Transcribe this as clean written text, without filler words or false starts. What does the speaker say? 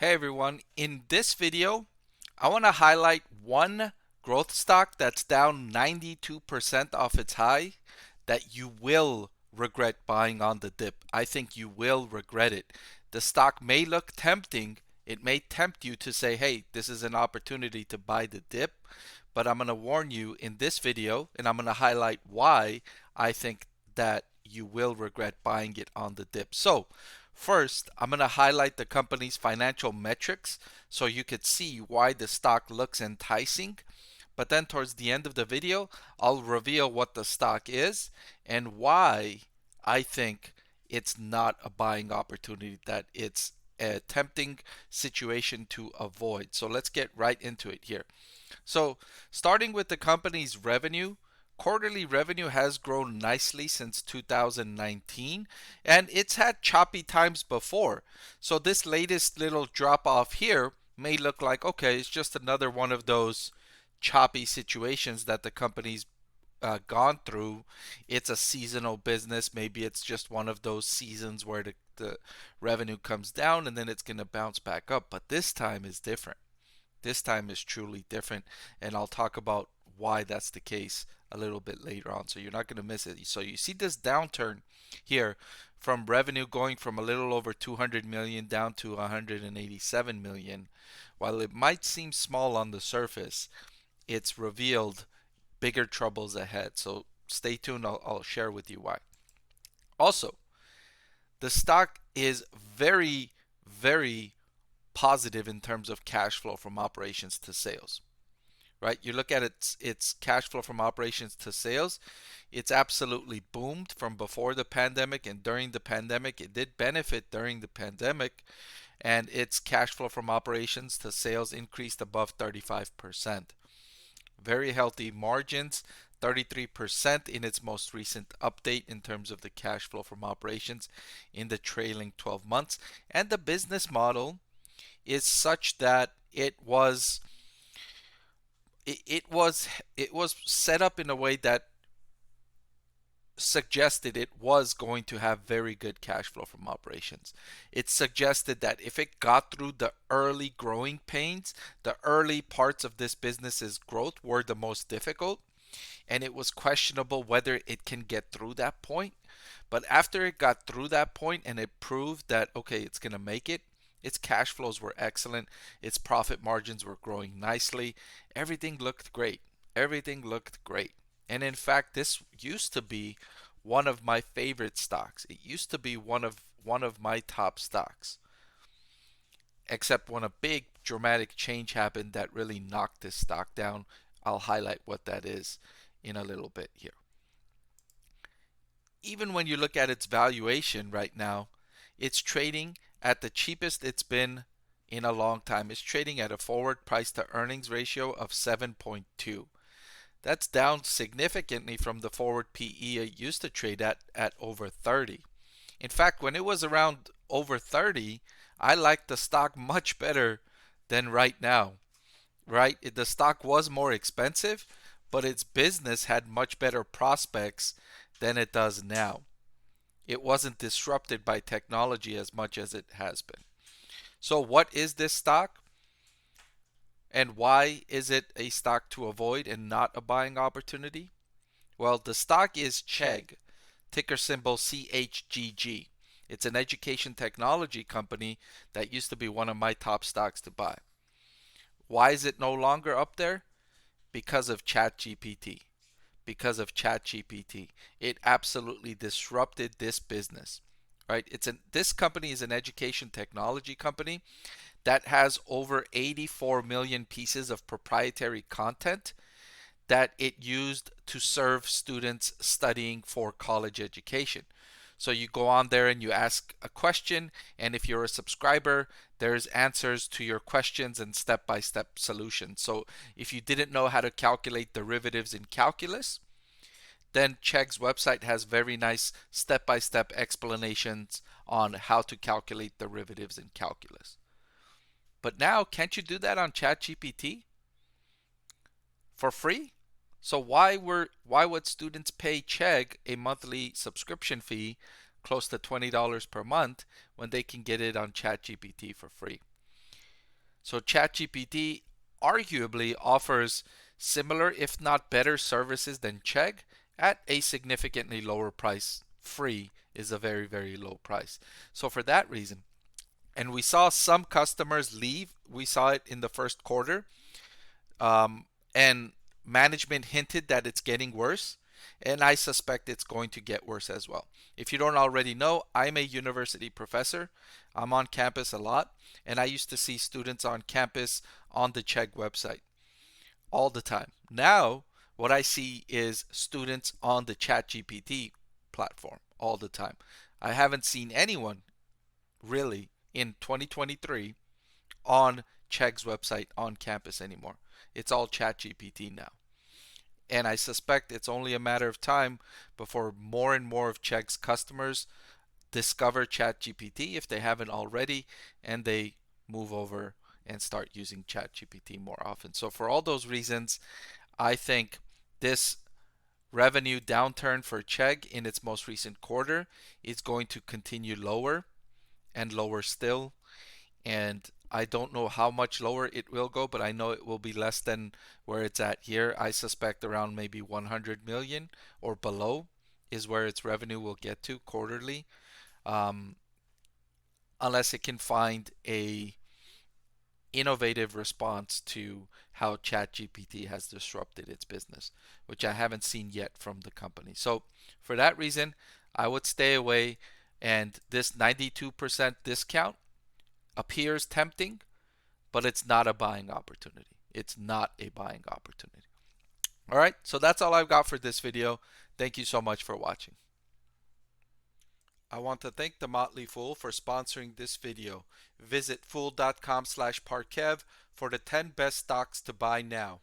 Hey everyone, in this video, I want to highlight one growth stock that's down 92% off its high that you will regret buying on the dip. I think you will regret it. The stock may look tempting. It may tempt you to say, hey, this is an opportunity to buy the dip. But I'm going to warn you in this video, and I'm going to highlight why I think that you will regret buying it on the dip. So, first, I'm going to highlight the company's financial metrics so you could see why the stock looks enticing. But then towards the end of the video, I'll reveal what the stock is and why I think it's not a buying opportunity, that it's a tempting situation to avoid. So let's get right into it here. So, starting with the company's revenue, quarterly revenue has grown nicely since 2019, and it's had choppy times before. So, this latest little drop off here may look like, okay, it's just another one of those choppy situations that the company's gone through. It's a seasonal business. Maybe it's just one of those seasons where the revenue comes down and then it's going to bounce back up. But this time is different. This time is truly different, and I'll talk about why that's the case a little bit later on, so you're not going to miss it. So you see this downturn here from revenue going from a little over 200 million down to 187 million. While it might seem small on the surface, it's revealed bigger troubles ahead. So stay tuned, I'll share with you why. Also, the stock is very, very positive in terms of cash flow from operations to sales, right? You look at its cash flow from operations to sales, it's absolutely boomed from before the pandemic and during the pandemic. It did benefit during the pandemic, and its cash flow from operations to sales increased above 35%. Very healthy margins, 33% in its most recent update in terms of the cash flow from operations in the trailing 12 months. And the business model is such that it was set up in a way that suggested it was going to have very good cash flow from operations. It suggested that if it got through the early growing pains, the early parts of this business's growth were the most difficult, and it was questionable whether it can get through that point. But after it got through that point and it proved that, okay, it's going to make it, its cash flows were excellent, its profit margins were growing nicely, everything looked great. Everything looked great. And in fact, this used to be one of my favorite stocks. It used to be one of my top stocks. Except when a big dramatic change happened that really knocked this stock down. I'll highlight what that is in a little bit here. Even when you look at its valuation right now, it's trading at the cheapest it's been in a long time. It's trading at a forward price to earnings ratio of 7.2. That's down significantly from the forward PE it used to trade at over 30. In fact, when it was around over 30, I liked the stock much better than right now. Right? The stock was more expensive, but its business had much better prospects than it does now. It wasn't disrupted by technology as much as it has been. So, what is this stock? And why is it a stock to avoid and not a buying opportunity? Well, the stock is Chegg, ticker symbol CHGG. It's an education technology company that used to be one of my top stocks to buy. Why is it no longer up there? Because of ChatGPT. Because of ChatGPT. It absolutely disrupted this business. Right? This company is an education technology company that has over 84 million pieces of proprietary content that it used to serve students studying for college education. So you go on there and you ask a question, and if you're a subscriber, there's answers to your questions and step-by-step solutions. So if you didn't know how to calculate derivatives in calculus, then Chegg's website has very nice step-by-step explanations on how to calculate derivatives in calculus. But now, can't you do that on ChatGPT for free? So why would students pay Chegg a monthly subscription fee close to $20 per month when they can get it on ChatGPT for free? So ChatGPT arguably offers similar, if not better, services than Chegg at a significantly lower price. Free is a very, very low price. So for that reason, and we saw some customers leave. We saw it in the first quarter, and management hinted that it's getting worse, and I suspect it's going to get worse as well. If you don't already know, I'm a university professor. I'm on campus a lot, and I used to see students on campus on the Chegg website all the time. Now, what I see is students on the ChatGPT platform all the time. I haven't seen anyone really in 2023 on Chegg's website on campus anymore. It's all ChatGPT now. And I suspect it's only a matter of time before more and more of Chegg's customers discover ChatGPT if they haven't already, and they move over and start using ChatGPT more often. So for all those reasons, I think this revenue downturn for Chegg in its most recent quarter is going to continue lower and lower still. And I don't know how much lower it will go, but I know it will be less than where it's at here. I suspect around maybe 100 million or below is where its revenue will get to quarterly, um, unless it can find a innovative response to how ChatGPT has disrupted its business, which I haven't seen yet from the company. So for that reason, I would stay away. And this 92% discount appears tempting, but it's not a buying opportunity. It's not a buying opportunity. All right, so that's all I've got for this video. Thank you so much for watching. I want to thank The Motley Fool for sponsoring this video. Visit fool.com/Parkev for the 10 best stocks to buy now.